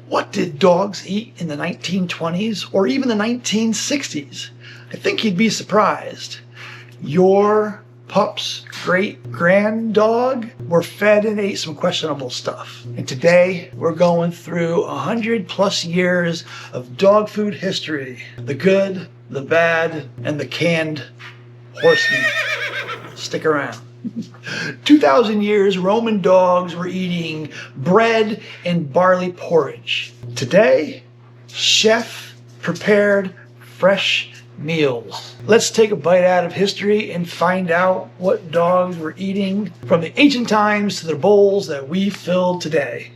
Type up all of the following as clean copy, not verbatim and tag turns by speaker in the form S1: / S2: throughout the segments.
S1: What did dogs eat in the 1920s or even the 1960s? I think you'd be surprised. Your pup's great-grand-dog were fed and ate some questionable stuff. And today we're going through 100+ years of dog food history. The good, the bad, and the canned horse meat. Stick around. 2,000 years, Roman dogs were eating bread and barley porridge. Today, chef-prepared fresh meals. Let's take a bite out of history and find out what dogs were eating from the ancient times to the bowls that we fill today.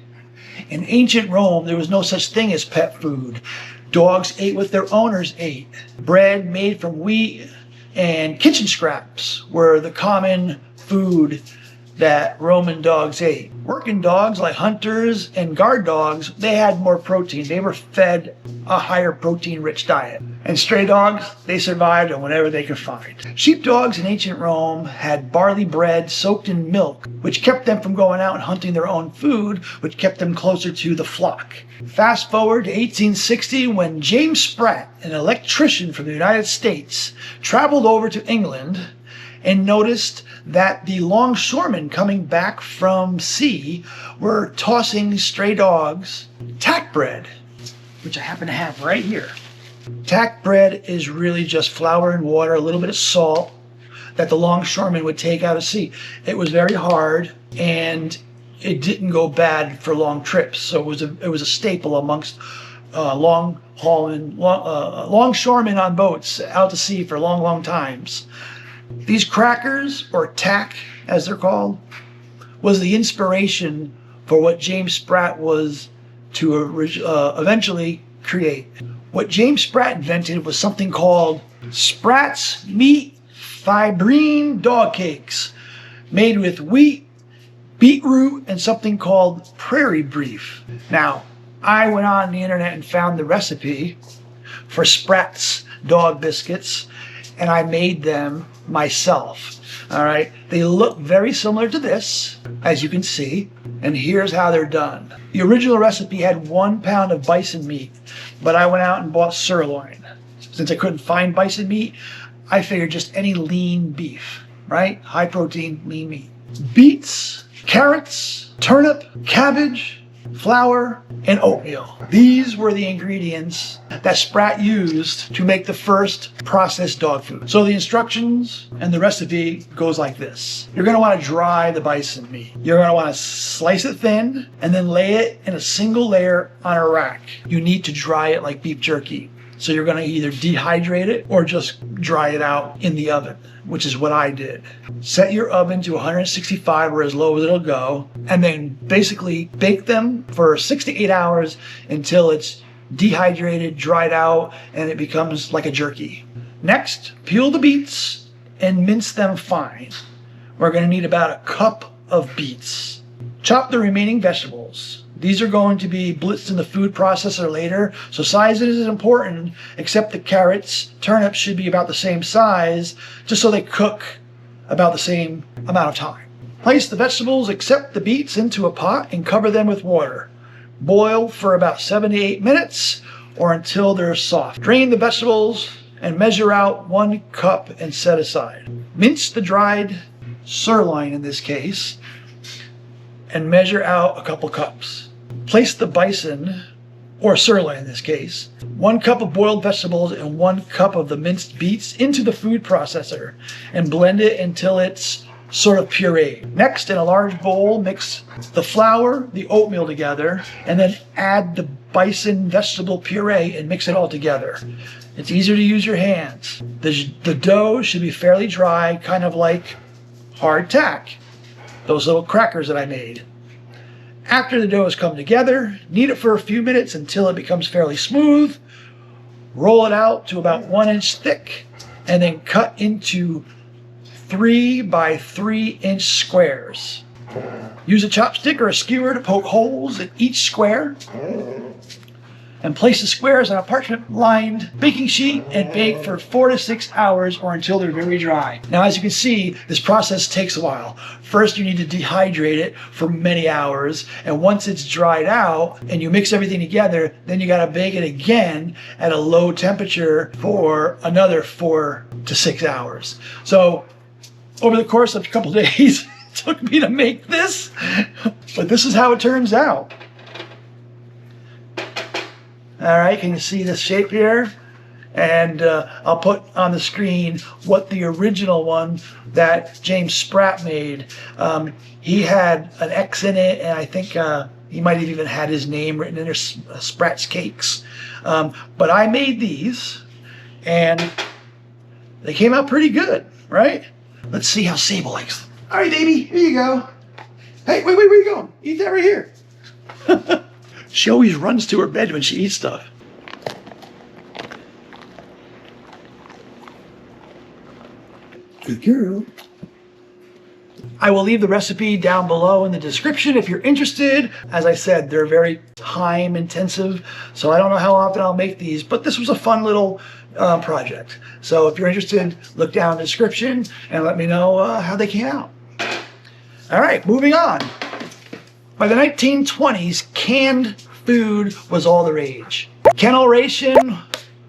S1: In ancient Rome, there was no such thing as pet food. Dogs ate what their owners ate. Bread made from wheat and kitchen scraps were the common food that Roman dogs ate. Working dogs like hunters and guard dogs, they had more protein. They were fed a higher protein-rich diet. And stray dogs, they survived on whatever they could find. Sheepdogs in ancient Rome had barley bread soaked in milk, which kept them from going out and hunting their own food, which kept them closer to the flock. Fast forward to 1860 when James Spratt, an electrician from the United States, traveled over to England and noticed that the longshoremen coming back from sea were tossing stray dogs tack bread, which I happen to have right here. Tack bread is really just flour and water, a little bit of salt that the longshoremen would take out of sea. It was very hard and it didn't go bad for long trips, so it was a staple amongst longshoremen on boats out to sea for long times. These crackers, or tack as they're called, was the inspiration for what James Spratt was to eventually create. What James Spratt invented was something called Spratt's Meat Fibrine Dog Cakes, made with wheat, beetroot, and something called prairie beef. Now, I went on the internet and found the recipe for Spratt's dog biscuits, and I made them myself. All right, they look very similar to this, as you can see, and here's how they're done. The original recipe had 1 pound of bison meat, but I went out and bought sirloin. Since I couldn't find bison meat, I figured just any lean beef, right? High protein, lean meat. Beets, carrots, turnip, cabbage, flour, and oatmeal. These were the ingredients that Spratt used to make the first processed dog food. So the instructions and the recipe goes like this. You're going to want to dry the bison meat. You're going to want to slice it thin and then lay it in a single layer on a rack. You need to dry it like beef jerky. So you're going to either dehydrate it or just dry it out in the oven, which is what I did. Set your oven to 165 or as low as it'll go, and then basically bake them for 6 to 8 hours until it's dehydrated, dried out, and it becomes like a jerky. Next, peel the beets and mince them fine. We're going to need about a cup of beets. Chop the remaining vegetables. These are going to be blitzed in the food processor later, so size isn't important, except the carrots, turnips should be about the same size, just so they cook about the same amount of time. Place the vegetables, except the beets, into a pot and cover them with water. Boil for about 7 to 8 minutes or until they're soft. Drain the vegetables and measure out 1 cup and set aside. Mince the dried sirloin in this case and measure out a couple cups. Place the bison, or sirloin in this case, 1 cup of boiled vegetables and 1 cup of the minced beets into the food processor and blend it until it's sort of pureed. Next, in a large bowl, mix the flour, the oatmeal together, and then add the bison vegetable puree and mix it all together. It's easier to use your hands. The dough should be fairly dry, kind of like hard tack, those little crackers that I made. After the dough has come together, knead it for a few minutes until it becomes fairly smooth. Roll it out to about 1 inch thick and then cut into 3 by 3 inch squares. Use a chopstick or a skewer to poke holes in each square. and place the squares on a parchment-lined baking sheet and bake for 4 to 6 hours or until they're very dry. Now, as you can see, this process takes a while. First, you need to dehydrate it for many hours, and once it's dried out and you mix everything together, then you gotta bake it again at a low temperature for another 4 to 6 hours. So, over the course of a couple of days, it took me to make this, but this is how it turns out. All right, can you see the shape here? And I'll put on the screen what the original one that James Spratt made. He had an X in it, and I think he might have even had his name written in there, Spratt's Cakes. But I made these, and they came out pretty good, right? Let's see how Sable likes them. All right, baby, here you go. Hey, wait, where are you going? Eat that right here. She always runs to her bed when she eats stuff. Good girl. I will leave the recipe down below in the description if you're interested. As I said, they're very time intensive, so I don't know how often I'll make these, but this was a fun little project. So if you're interested, look down in the description and let me know how they came out. All right, moving on. By the 1920s, canned food was all the rage. Kennel ration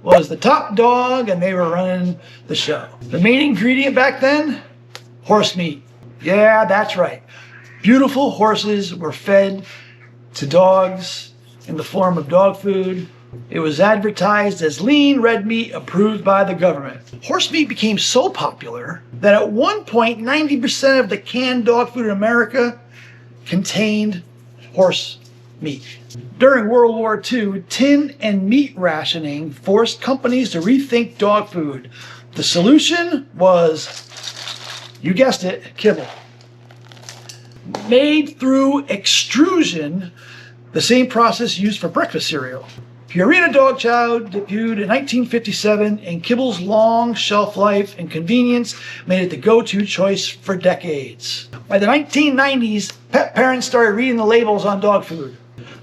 S1: was the top dog and they were running the show. The main ingredient back then? Horse meat. Yeah, that's right. Beautiful horses were fed to dogs in the form of dog food. It was advertised as lean red meat approved by the government. Horse meat became so popular that at one point 90% of the canned dog food in America contained horse meat. During World War II, tin and meat rationing forced companies to rethink dog food. The solution was, you guessed it, kibble. Made through extrusion, the same process used for breakfast cereal. Purina dog chow debuted in 1957, and kibble's long shelf life and convenience made it the go-to choice for decades. By the 1990s, pet parents started reading the labels on dog food.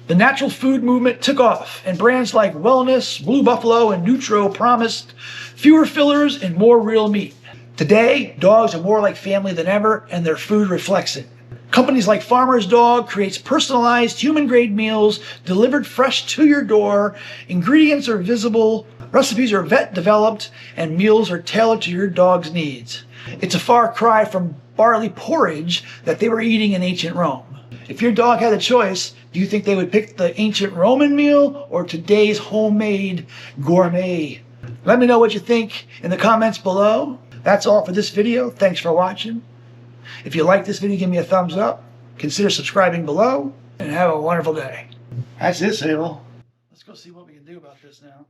S1: The natural food movement took off, and brands like Wellness, Blue Buffalo, and Nutro promised fewer fillers and more real meat. Today, dogs are more like family than ever, and their food reflects it. Companies like Farmer's Dog creates personalized human-grade meals delivered fresh to your door. Ingredients are visible, recipes are vet-developed, and meals are tailored to your dog's needs. It's a far cry from barley porridge that they were eating in ancient Rome. If your dog had a choice, do you think they would pick the ancient Roman meal or today's homemade gourmet? Let me know what you think in the comments below. That's all for this video. Thanks for watching. If you like this video, give me a thumbs up. Consider subscribing below, and have a wonderful day. That's it, Sable. Let's go see what we can do about this now.